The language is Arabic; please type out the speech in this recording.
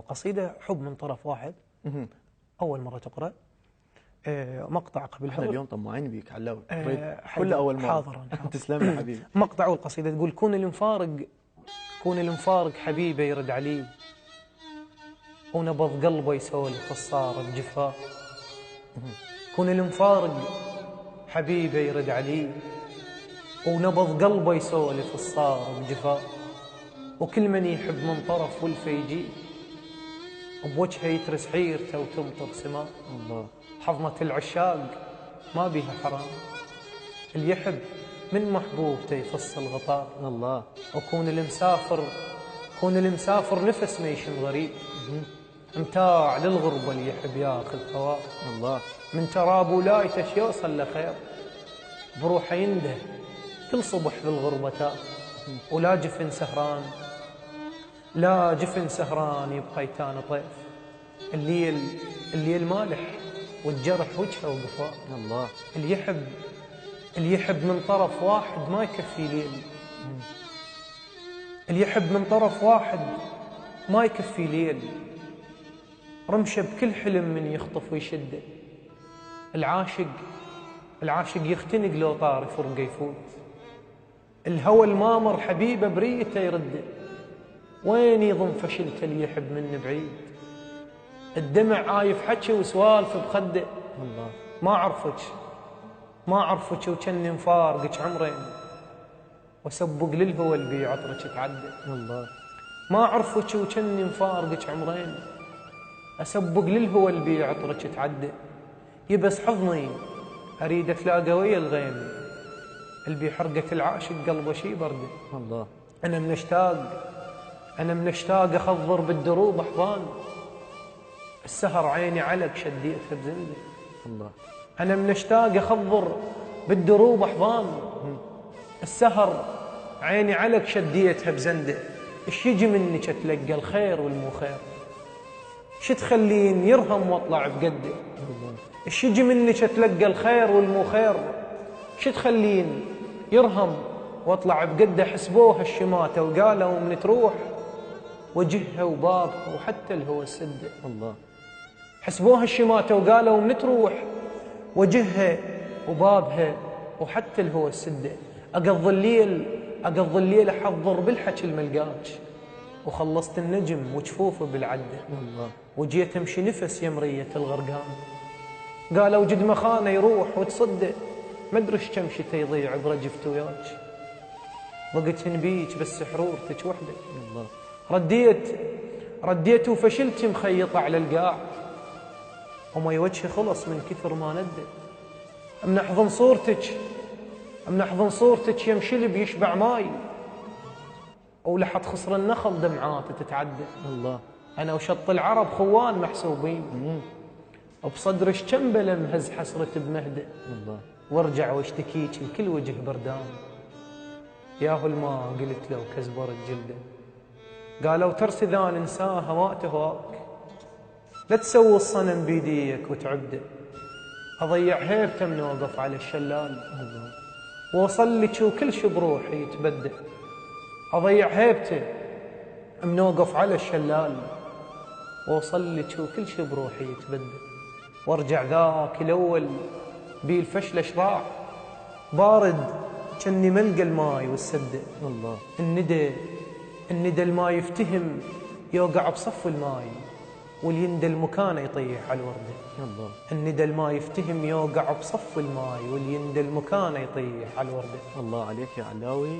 قصيدة حب من طرف واحد. أول مرة تقرأ مقطع قبل احنا اليوم طماعين بيك علاوي. كل أول مرة. حاضرا. تسلم يا حبيبي. مقطع والقصيدة تقول: كون المفارق حبيبه يرد علي، ونبض قلبه يسولف الصار بجفاه. كون المفارق حبيبه يرد علي، ونبض قلبه يسولف الصار بجفاه. وكل من يحب من طرف ولفه يجي، بوجهه يترس حيرته وتمطر سماء. الله. حضنة العشاق ما بيها حرام، اللي يحب من محبوبته يفصل غطاء. الله. وكون المسافر نفس ما يشم غريب، متاع للغربة اللي يحب ياخذ هواء. الله. من تراب ولايته يوصل لخير، بروحه ينده كل صبح بالغربة تاه. ولا جفن سهران، لا جفن سهران يبقى يتان طيف. الليل مالح والجرح وجهه وقفاه. الله. اللي يحب من طرف واحد ما يكفي ليل. اللي يحب من طرف واحد ما يكفي ليل، رمشه بكل حلم من يخطف ويشده. العاشق يختنق لو طار فرقه يفوت، الهوى المامر حبيبه بريته يرده. وين يظن فشلت اللي يحب مني بعيد، الدمع عايف حكي وسوالف بخده. الله. ما عرفك وكني مفارقك عمرين، وسبق للهوى اللي بعطرك تعدى. الله. ما عرفك وكني مفارقك عمرين، اسبق للهوى اللي بعطرك تعدى. يبس حضني اريد اتلاقى ويا الغيم، اللي بحرقة العاشق قلبه شي برده. الله. انا من اشتاق اخضر بالدروب احضان، السهر عيني علق شديتها بزنده. الله. انا من اشتاق اخضر بالدروب احضان، السهر عيني علق شديتها بزنده. ايش يجي منك اتلقى الخير والمو خير، ايش تخلين يرهم واطلع بقده. ايش يجي منك اتلقى الخير والمو خير، ايش تخلين يرهم واطلع بقده. حسبوها الشماته وقالوا من تروح، وجهها وبابها وحتى الهوى السده. الله. حسبوها الشماته وقالوا من تروح، وجهها وبابها وحتى الهوى السده. اقضي الليل احضر بالحكي الملقاج، وخلصت النجم وجفوفه بالعده. الله. وجيت امشي نفس يمريه الغرقان، قالوا جد مخانه يروح وتصدق. ما ادري ايش كم شتا يضيع برجفت وياك، ضقت بيك بس حرورتك وحده. الله. رديت وفشلت مخيطه على القاع، ومي وجهي خلص من كثر ما ندت. من احضن صورتك يمشي لي بيشبع ماي، ولحد خصر النخل دمعاته تتعدى. الله. انا وشط العرب خوان محسوبين، وبصدرش كم بلا مهز حسرة بمهده. الله. وارجع واشتكيك الكل وجه بردان، ياهو الماء قلت له كزبرت جلده. قالوا ترسي ذا ننساها ما تهواك، لا تسوي الصنم بيديك وتعبده. اضيع هيبته من اوقف على الشلال، واوصل لك وكل شي بروحي يتبدل. اضيع هيبته من اوقف على الشلال، واوصل لك وكل شي بروحي يتبدل. وارجع ذاك الاول بي الفشل شراع، بارد كني ملقى الماي والسده. الله. الندى الماي يفتهم يوقع بصف الماي، واليندى المكانه يطيح على الورده. الله. الندى الماي يفتهم يوقع بصف الماي، واليندى المكانه يطيح على الورده. الله عليك يا علاوي.